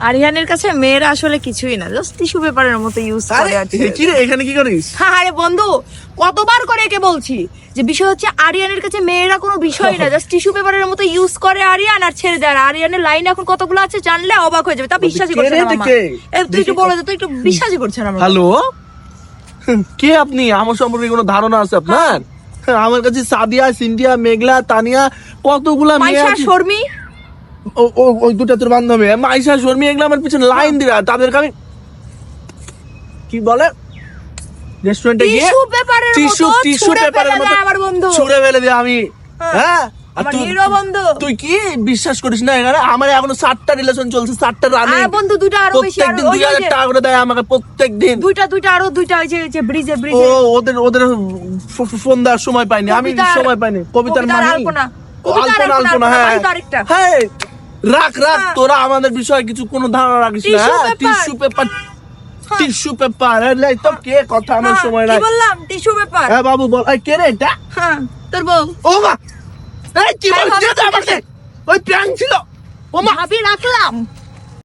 আরিয়ানের কাছে মেয়েরা আসলে কিছুই না, জাস্ট টিস্যু পেপারের মতো ইউজ করে। কি রে এখানে কি করিস? আরে বন্ধু, কতবার করে একে বলছি যে বিষয় হচ্ছে আরিয়ানের কাছে মেয়েরা কোনো বিষয় না, জাস্ট টিস্যু পেপারের মতো ইউজ করে আরিয়ান আর ছেড়ে দেয়। আর আরিয়ানের লাইন এখন কতগুলো আছে জানলে অবাক হয়ে যাবে। তা বিশ্বাসই করছে না মামা। তুই একটু বলে দে, তুই একটু বিশ্বাসই করছে না। হ্যালো, কে আপনি? আমার সম্পর্কে কোনো ধারণা আছে আপনার? আমার কাছে সাদিয়া, সিন্ডিয়া, মেঘলা, তানিয়া কতগুলা মেয়ে মাইশা, আছে। শর্মি, ওই দুটা তোর বান্ধবী মাইশা, শর্মি, এগুলো আমার পিছনে লাইন দিবে। তাদেরকে আমি কি বলে রেস্টুরেন্টে গিয়ে টিস্যু পেপারের মতো আমার বন্ধু ছুঁড়ে ফেলে দিই আমি। হ্যাঁ, আর আমার তুই- হিরো বন্ধু। তুই কি বিশ্বাস করিস না? এখানে আমার এখনো 7টা রিলেশন চলছে, 7টা রানি। আর বন্ধু দুটো আরো বেশি, প্রত্যেকদিন 2000 টাকা করে দেয় আমাকে প্রত্যেকদিন। দুইটা আরো দুইটা ওই যে ব্রিজে ও ওদের ফোন দেওয়ার সময় পাইনি, আমি সময় পাইনি। কবিতার মানে আলপনা, আলপনা, হ্যাঁ হ্যাঁ, রাখ তোরা আমাদের বিষয়ে কিছু কোনো ধারণা রাখিস না। টিস্যু পেপার তো কে কথা আমার সময় নাই। কি বললাম? Tissue paper. হ্যাঁ বাবু বল, এই কে রে এটা? হ্যাঁ, তোর বউ। ও মা, এই কি বলছিস আমাকে? ওই প্র্যাঙ্ক ছিল। ও মা, ভাবি রাখলাম।